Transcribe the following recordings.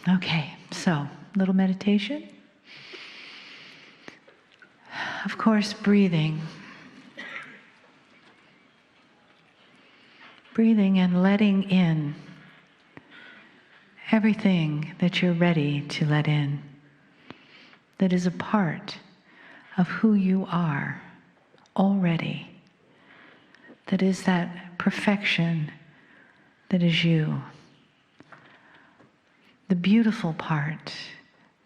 Okay, so little meditation. Of course, breathing. Breathing and letting in everything that you're ready to let in, that is a part of who you are already, that is that perfection that is you. The beautiful part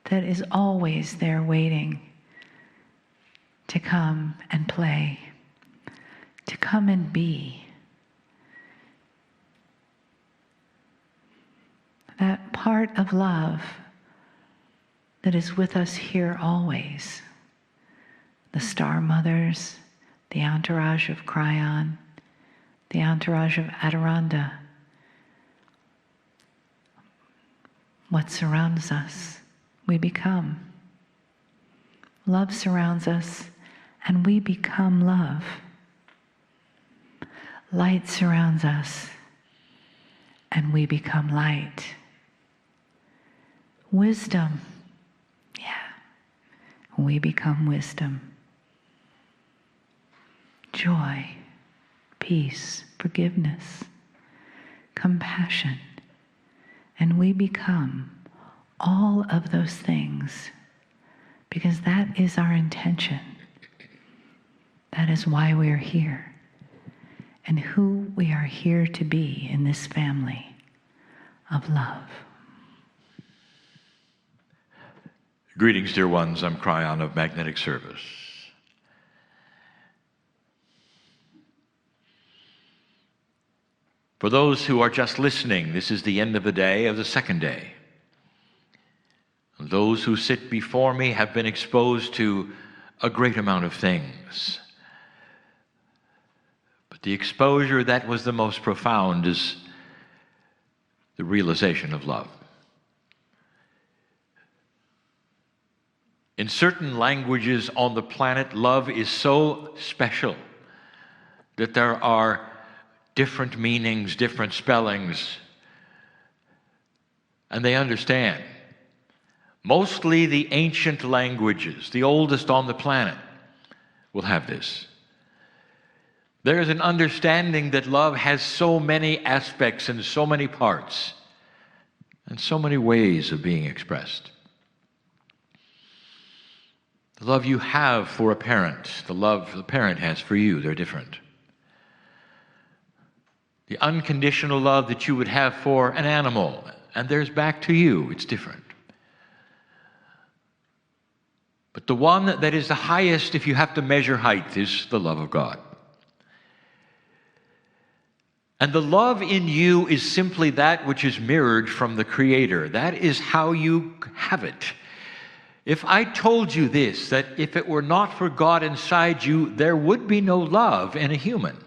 that is always there waiting to come and play, to come and be. That part of love that is with us here always. The star mothers, the entourage of Kryon, the entourage of Adirondha. What surrounds us, we become. Love surrounds us, and we become love. Light surrounds us, and we become light. Wisdom, we become wisdom. Joy, peace, forgiveness, compassion, and we become all of those things because that is our intention. That is why we are here and who we are here to be in this family of love. Greetings, dear ones. I'm Kryon of Magnetic Service. For those who are just listening, this is the end of the day of the second day. Those who sit before me have been exposed to a great amount of things. But the exposure that was the most profound is the realization of love. In certain languages on the planet, love is so special that there are different meanings, different spellings, and they understand. Mostly the ancient languages, the oldest on the planet, will have this. There is an understanding that love has so many aspects and so many parts and so many ways of being expressed. The love you have for a parent, the love the parent has for you, they're different. The unconditional love that you would have for an animal, and there's back to you, it's different. But the one that is the highest, if you have to measure height, is the love of God. And the love in you is simply that which is mirrored from the Creator. That is how you have it. If I told you this, that if it were not for God inside you, there would be no love in a human.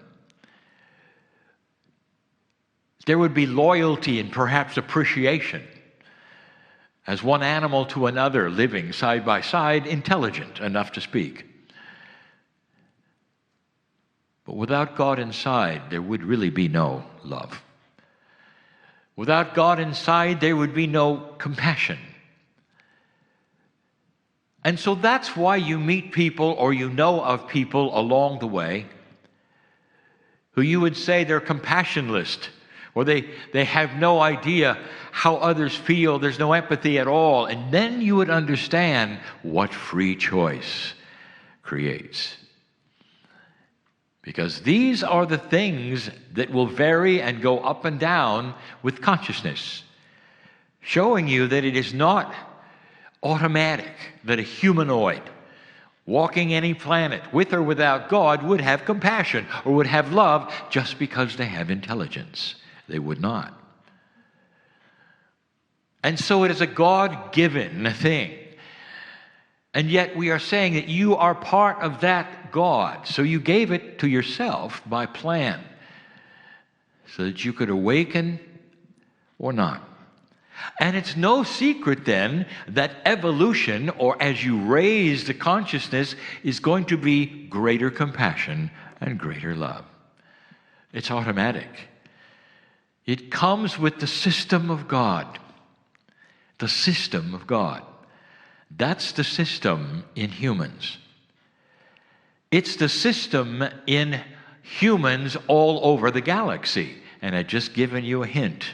There would be loyalty and perhaps appreciation as one animal to another, living side by side, intelligent enough to speak. But without God inside, there would really be no love. Without God inside, there would be no compassion. And so that's why you meet people or you know of people along the way who you would say they're compassionless, or they have no idea how others feel, there's no empathy at all. And then you would understand what free choice creates. Because these are the things that will vary and go up and down with consciousness, showing you that it is not automatic that a humanoid walking any planet, with or without God, would have compassion or would have love just because they have intelligence. They would not. And so it is a God-given thing. And yet we are saying that you are part of that God. So you gave it to yourself by plan, so that you could awaken or not. And it's no secret then that evolution, or as you raise the consciousness, is going to be greater compassion and greater love. It's automatic. It comes with the system of God. the system of God. That's the system in humans. It's the system in humans all over the galaxy. And I've just given you a hint.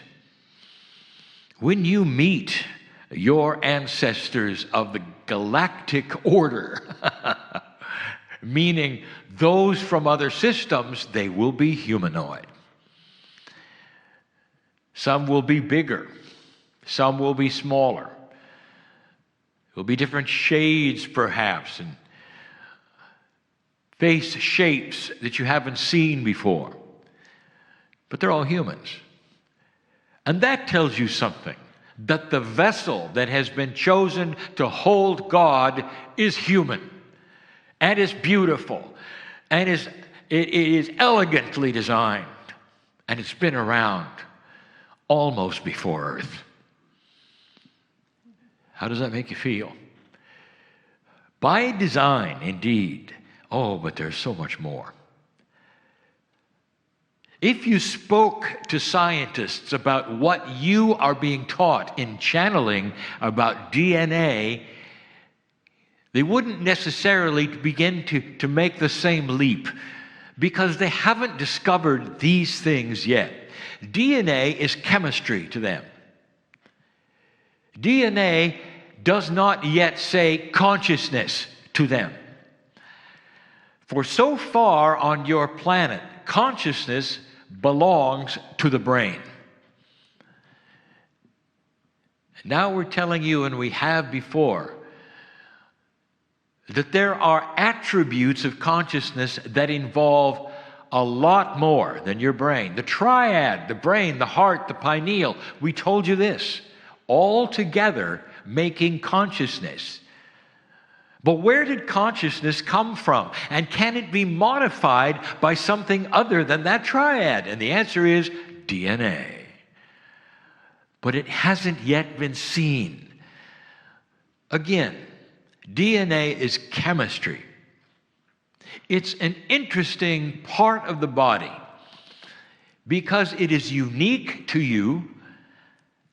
When you meet your ancestors of the galactic order, meaning those from other systems, they will be humanoid. Some will be bigger. Some will be smaller. There will be different shades, perhaps, and face shapes that you haven't seen before. But they're all humans. And that tells you something, that the vessel that has been chosen to hold God is human, and is beautiful, and it is elegantly designed, and it's been around almost before Earth. How does that make you feel? By design, indeed. Oh, but there's so much more. If you spoke to scientists about what you are being taught in channeling about DNA, they wouldn't necessarily begin to make the same leap because they haven't discovered these things yet. DNA is chemistry to them. DNA does not yet say consciousness to them. For so far on your planet, consciousness belongs to the brain. Now we're telling you, and we have before, that there are attributes of consciousness that involve a lot more than your brain. The triad, the brain, the heart, the pineal, we told you this, all together making consciousness. But where did consciousness come from? And can it be modified by something other than that triad? And the answer is DNA. But it hasn't yet been seen. Again, DNA is chemistry. It's an interesting part of the body because it is unique to you,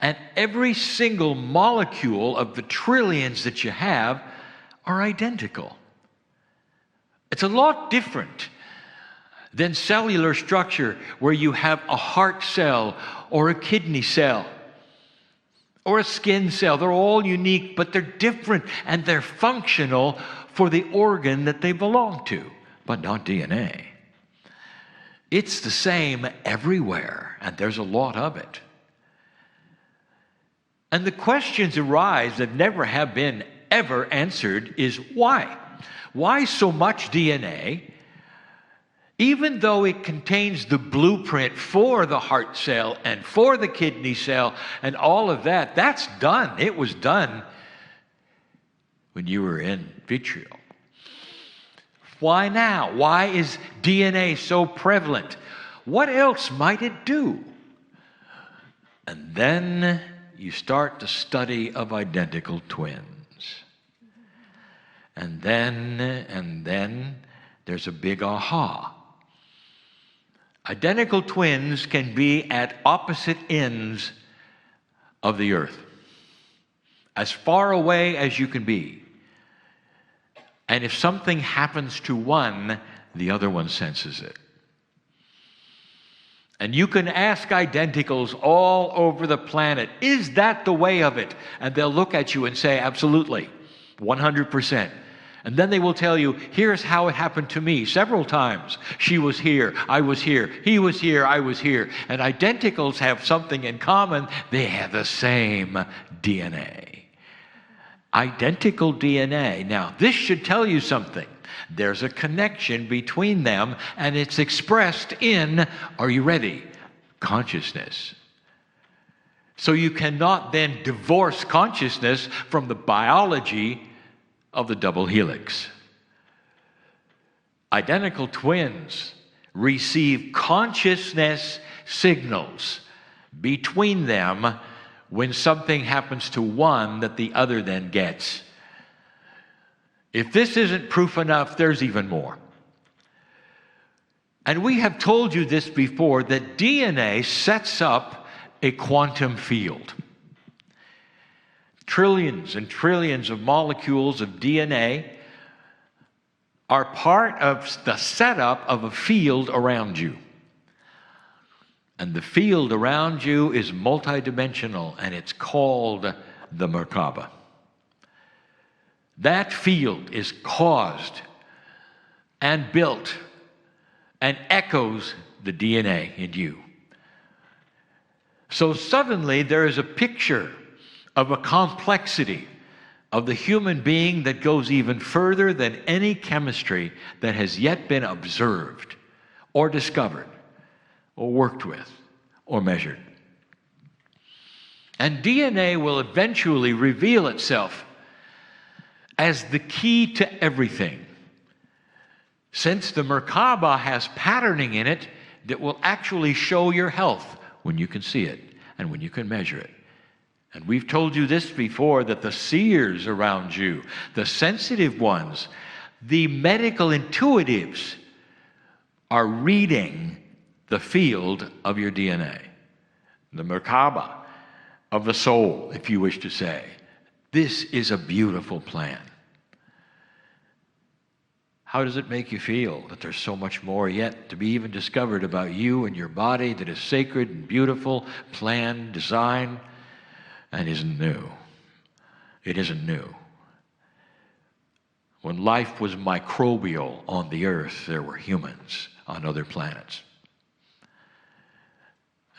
and every single molecule of the trillions that you have are identical. It's a lot different than cellular structure where you have a heart cell or a kidney cell or a skin cell. They're all unique, but they're different and they're functional for the organ that they belong to, but not DNA. It's the same everywhere, and there's a lot of it. And the questions arise that never have been ever answered is why? Why so much DNA, even though it contains the blueprint for the heart cell and for the kidney cell and all of that? That's done. It was done when you were in vitro. Why now? Why is DNA so prevalent? What else might it do? And then you start the study of identical twins. And then there's a big aha. Identical twins can be at opposite ends of the earth, as far away as you can be. And if something happens to one, the other one senses it. And you can ask identicals all over the planet, is that the way of it? And they'll look at you and say, absolutely, 100%. And then they will tell you, here's how it happened to me several times. She was here, I was here, he was here, I was here. And identicals have something in common. They have the same DNA. Identical DNA. Now, this should tell you something. There's a connection between them, and it's expressed in, are you ready? Consciousness. So you cannot then divorce consciousness from the biology of the double helix. Identical twins receive consciousness signals between them when something happens to one that the other then gets. If this isn't proof enough, there's even more. And we have told you this before, that DNA sets up a quantum field. trillions and trillions of molecules of DNA are part of the setup of a field around you. And the field around you is multidimensional, and it's called the Merkabah. That field is caused and built and echoes the DNA in you. So suddenly there is a picture of a complexity of the human being that goes even further than any chemistry that has yet been observed or discovered or worked with or measured. And DNA will eventually reveal itself as the key to everything, since the Merkabah has patterning in it that will actually show your health when you can see it and when you can measure it. And we've told you this before, that the seers around you, the sensitive ones, the medical intuitives are reading the field of your DNA, the Merkabah of the soul, if you wish to say. This is a beautiful plan. How does it make you feel that there's so much more yet to be even discovered about you and your body that is sacred and beautiful, planned, designed, and isn't new? It isn't new. When life was microbial on the earth, there were humans on other planets.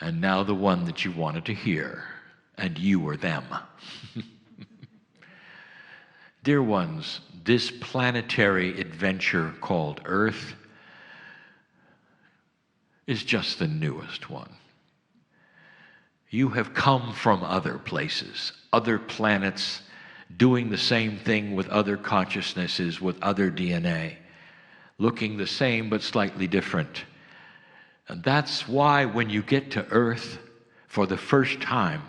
And now the one that you wanted to hear, and you were them. Dear ones, this planetary adventure called Earth is just the newest one. You have come from other places, other planets, doing the same thing with other consciousnesses, with other DNA, looking the same but slightly different. And that's why when you get to Earth for the first time,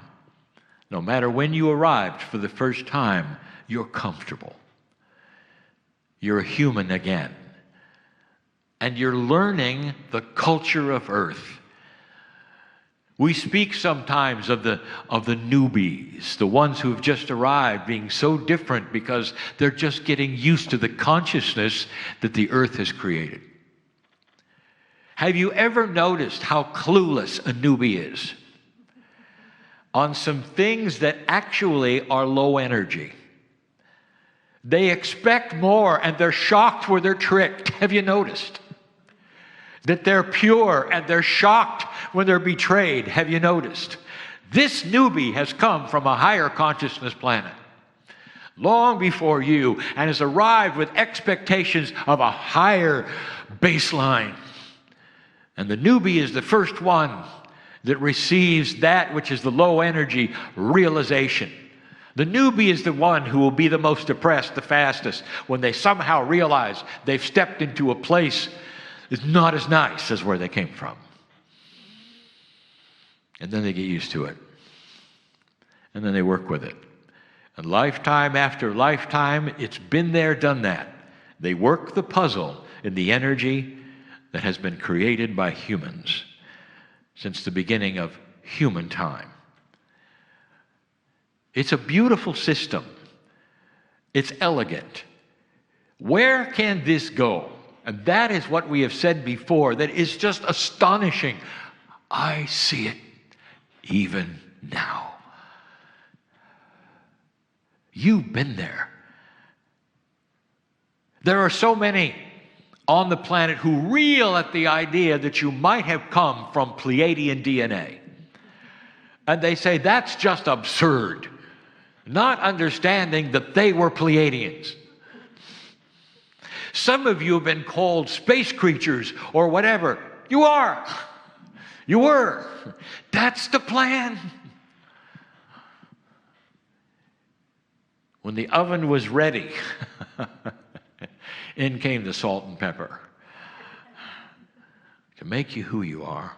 no matter when you arrived for the first time, you're comfortable. You're a human again. And you're learning the culture of Earth. We speak sometimes of the newbies, the ones who have just arrived, being so different because they're just getting used to the consciousness that the Earth has created. Have you ever noticed how clueless a newbie is on some things that actually are low energy? They expect more and they're shocked where they're tricked. Have you noticed? That they're pure and they're shocked when they're betrayed. Have you noticed? This newbie has come from a higher consciousness planet long before you and has arrived with expectations of a higher baseline. And the newbie is the first one that receives that which is the low energy realization. The newbie is the one who will be the most depressed the fastest when they somehow realize they've stepped into a place that's not as nice as where they came from. And then they get used to it. And then they work with it. And lifetime after lifetime, it's been there, done that. They work the puzzle in the energy that has been created by humans since the beginning of human time. It's a beautiful system. It's elegant. Where can this go? And that is what we have said before, that is just astonishing. I see it even now. You've been there. There are so many on the planet who reel at the idea that you might have come from Pleiadian DNA. And they say that's just absurd, not understanding that they were Pleiadians. Some of you have been called space creatures or whatever. You are. You were. That's the plan. When the oven was ready, in came the salt and pepper to make you who you are.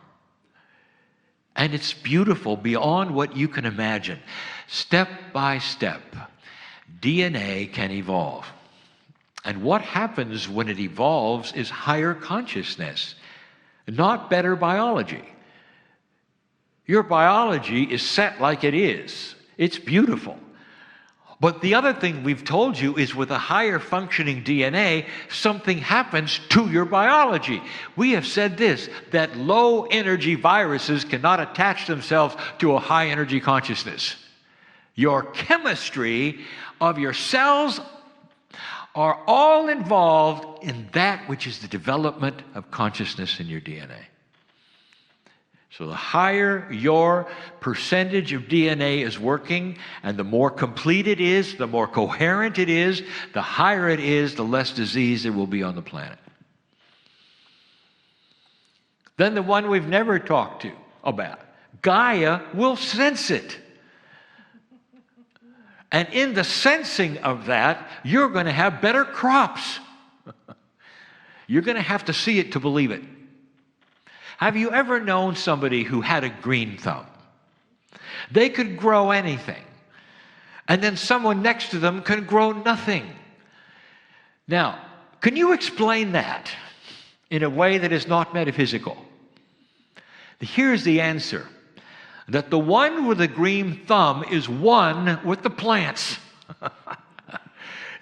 And it's beautiful beyond what you can imagine. Step by step, DNA can evolve. And what happens when it evolves is higher consciousness, not better biology. Your biology is set like it is. It's beautiful. But the other thing we've told you is with a higher functioning DNA, something happens to your biology. We have said this, that low energy viruses cannot attach themselves to a high energy consciousness. Your chemistry of your cells are all involved in that which is the development of consciousness in your DNA. So the higher your percentage of DNA is working, and the more complete it is, the more coherent it is, the higher it is, the less disease there will be on the planet. Then the one we've never talked to about, Gaia will sense it. And in the sensing of that, you're going to have better crops. You're going to have to see it to believe it. Have you ever known somebody who had a green thumb? They could grow anything. And then someone next to them can grow nothing. Now, can you explain that in a way that is not metaphysical? Here's the answer. That the one with the green thumb is one with the plants.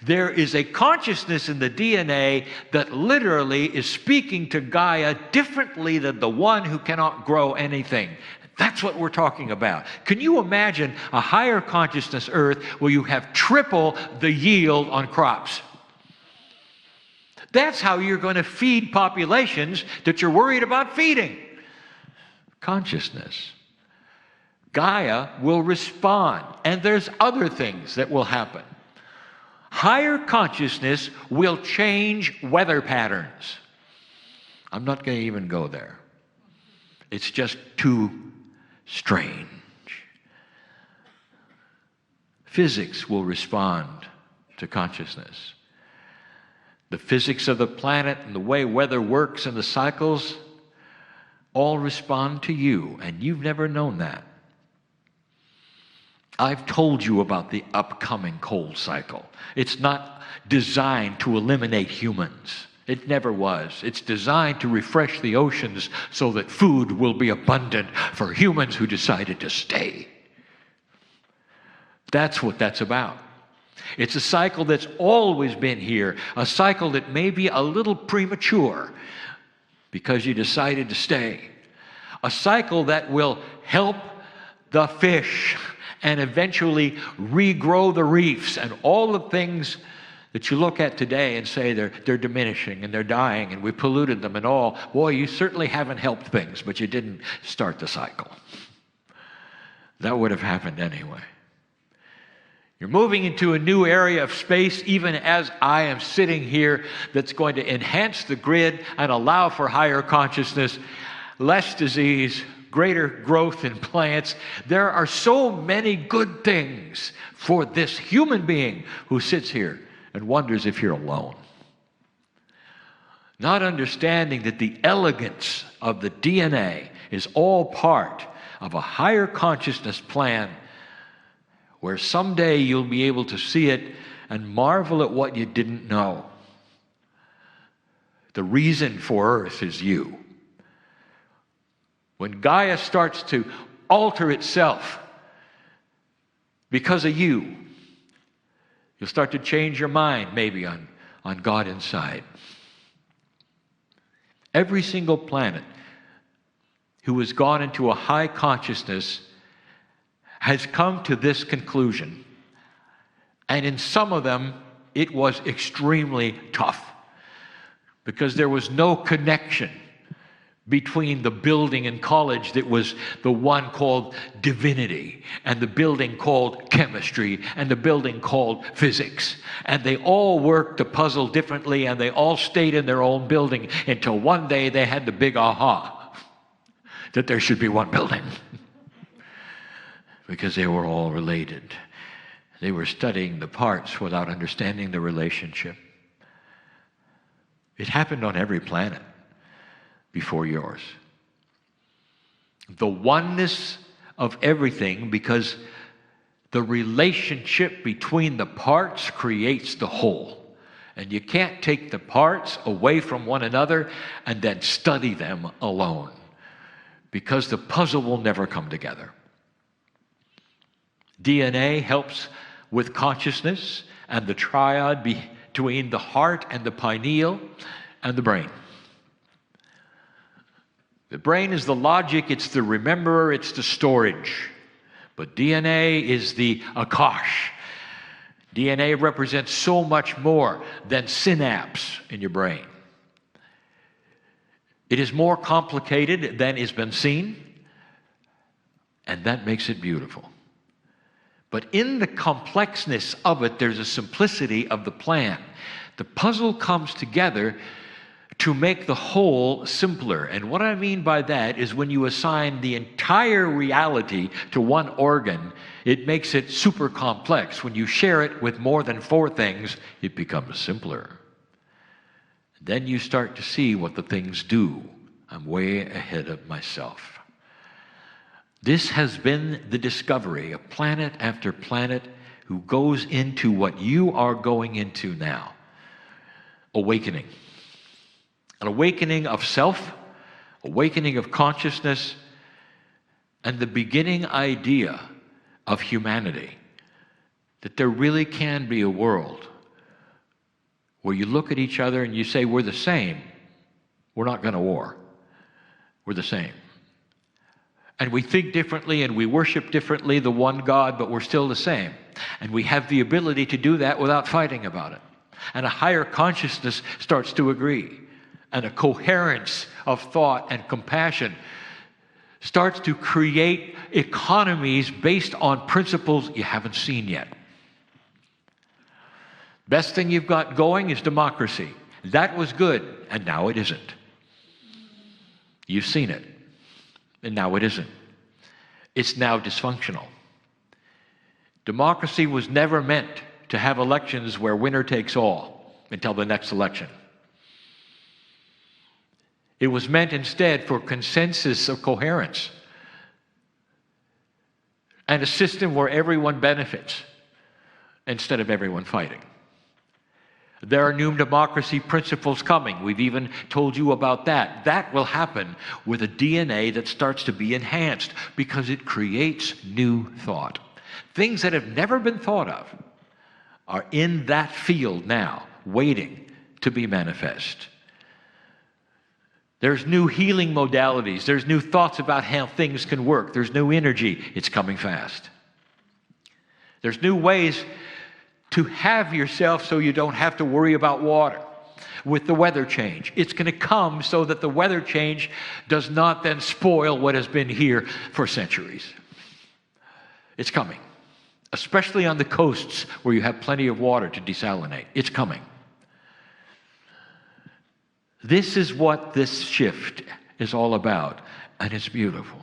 There is a consciousness in the DNA that literally is speaking to Gaia differently than the one who cannot grow anything. That's what we're talking about. Can you imagine a higher consciousness Earth where you have triple the yield on crops? That's how you're going to feed populations that you're worried about feeding. Consciousness. Gaia will respond, and there's other things that will happen. Higher consciousness will change weather patterns. I'm not going to even go there. It's just too strange. Physics will respond to consciousness. The physics of the planet and the way weather works and the cycles all respond to you, and you've never known that. I've told you about the upcoming cold cycle. It's not designed to eliminate humans. It never was. It's designed to refresh the oceans so that food will be abundant for humans who decided to stay. That's what that's about. It's a cycle that's always been here, a cycle that may be a little premature because you decided to stay. A cycle that will help the fish and eventually regrow the reefs and all the things that you look at today and say they're diminishing and they're dying and we polluted them and all. Boy, you certainly haven't helped things, but you didn't start the cycle. That would have happened anyway. You're moving into a new area of space, even as I am sitting here, that's going to enhance the grid and allow for higher consciousness, less disease, greater growth in plants. There are so many good things for this human being who sits here and wonders if you're alone. Not understanding that the elegance of the DNA is all part of a higher consciousness plan where someday you'll be able to see it and marvel at what you didn't know. The reason for Earth is you. When Gaia starts to alter itself because of you, you'll start to change your mind maybe on God inside. Every single planet who has gone into a high consciousness has come to this conclusion. And in some of them, it was extremely tough because there was no connection between the building in college that was the one called divinity and the building called chemistry and the building called physics. And they all worked the puzzle differently and they all stayed in their own building until one day they had the big aha that there should be one building because they were all related. They were studying the parts without understanding the relationship. It happened on every planet before yours. The oneness of everything, because the relationship between the parts creates the whole. And you can't take the parts away from one another and then study them alone, because the puzzle will never come together. DNA helps with consciousness and the triad between the heart and the pineal and the brain. The brain is the logic, it's the rememberer, it's the storage. But DNA is the akash. DNA represents so much more than synapse in your brain. It is more complicated than has been seen, and that makes it beautiful. But in the complexness of it, there's a simplicity of the plan. The puzzle comes together to make the whole simpler. And what I mean by that is when you assign the entire reality to one organ, it makes it super complex. When you share it with more than 4 things, it becomes simpler. Then you start to see what the things do. I'm way ahead of myself. This has been the discovery of planet after planet who goes into what you are going into now. Awakening. An awakening of self, awakening of consciousness, and the beginning idea of humanity. That there really can be a world where you look at each other and you say, we're the same. We're not going to war. We're the same. And we think differently and we worship differently the one God, but we're still the same. And we have the ability to do that without fighting about it. And a higher consciousness starts to agree. And a coherence of thought and compassion starts to create economies based on principles you haven't seen yet. Best thing you've got going is democracy. That was good, and now it isn't. You've seen it, and now it isn't. It's now dysfunctional. Democracy was never meant to have elections where winner takes all until the next election. It was meant instead for consensus of coherence and a system where everyone benefits instead of everyone fighting. There are new democracy principles coming. We've even told you about that. That will happen with a DNA that starts to be enhanced because it creates new thought. Things that have never been thought of are in that field now, waiting to be manifest. There's new healing modalities. There's new thoughts about how things can work. There's new energy. It's coming fast. There's new ways to have yourself so you don't have to worry about water with the weather change. It's going to come so that the weather change does not then spoil what has been here for centuries. It's coming, especially on the coasts where you have plenty of water to desalinate. It's coming. This is what this shift is all about, and it's beautiful.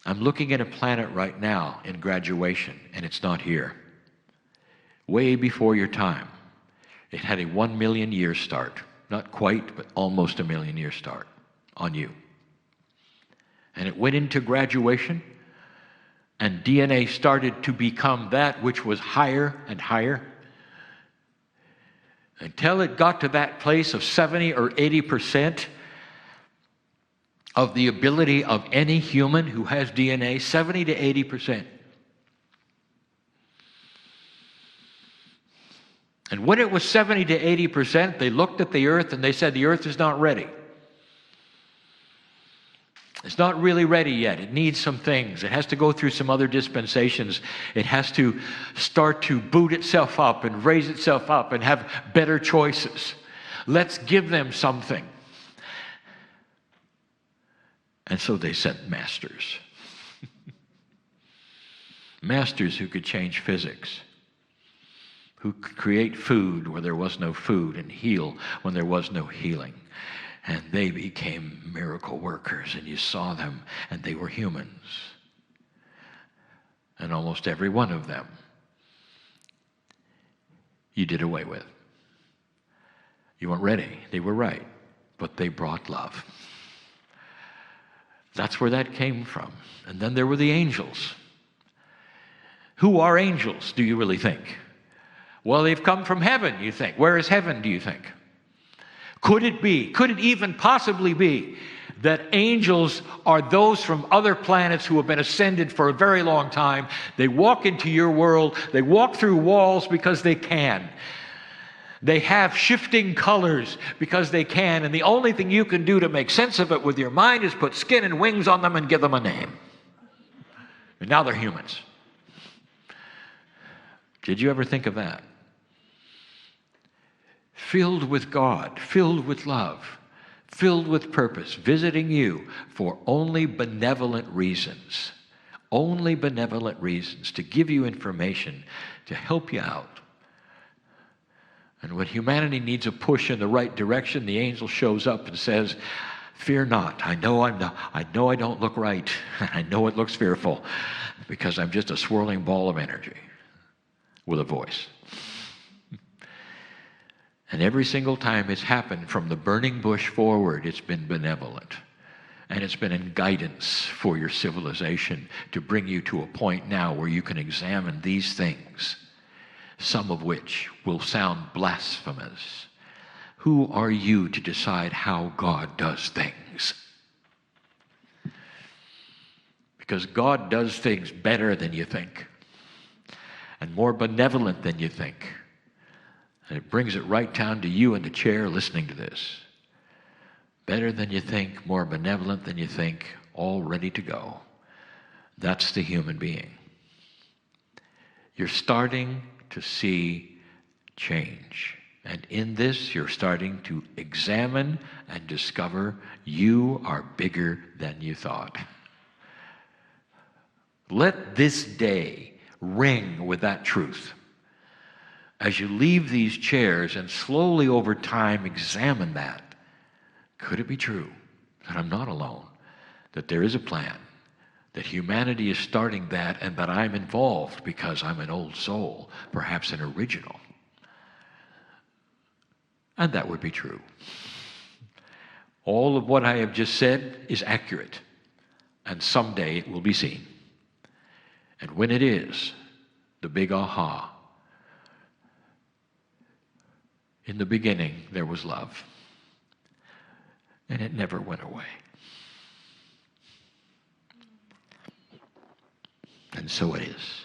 I'm looking at a planet right now in graduation, and it's not here. Way before your time. It had a 1 million year start. Not quite, but almost a million year start on you. And it went into graduation, and DNA started to become that which was higher and higher, until it got to that place of 70 or 80% of the ability of any human who has DNA, 70 to 80%. And when it was 70 to 80%, they looked at the earth and they said, the earth is not ready. It's not really ready yet. It needs some things. It has to go through some other dispensations. It has to start to boot itself up and raise itself up and have better choices. Let's give them something. And so they sent masters. Masters who could change physics, who could create food where there was no food and heal when there was no healing. And they became miracle workers, and you saw them, and they were humans. And almost every one of them you did away with. You weren't ready. They were right, but they brought love. That's where that came from. And then there were the angels. Who are angels, do you really think? Well, they've come from heaven, you think. Where is heaven, do you think? Could it be, could it even possibly be that angels are those from other planets who have been ascended for a very long time. They walk into your world. They walk through walls because they can. They have shifting colors because they can. And the only thing you can do to make sense of it with your mind is put skin and wings on them and give them a name. And now they're humans. Did you ever think of that? Filled with God, filled with love, filled with purpose, visiting you for only benevolent reasons. Only benevolent reasons to give you information, to help you out. And when humanity needs a push in the right direction, the angel shows up and says, fear not. I know I don't look right. I know it looks fearful because I'm just a swirling ball of energy with a voice. And every single time it's happened from the burning bush forward, it's been benevolent. And it's been in guidance for your civilization to bring you to a point now where you can examine these things, some of which will sound blasphemous. Who are you to decide how God does things? Because God does things better than you think, and more benevolent than you think. And it brings it right down to you in the chair listening to this. Better than you think, more benevolent than you think, all ready to go. That's the human being. You're starting to see change. And in this, you're starting to examine and discover you are bigger than you thought. Let this day ring with that truth. As you leave these chairs and slowly over time examine that, could it be true that I'm not alone, that there is a plan, that humanity is starting that, and that I'm involved because I'm an old soul, perhaps an original? And that would be true. All of what I have just said is accurate, and someday it will be seen. And when it is, the big aha. In the beginning, there was love, and it never went away. And so it is.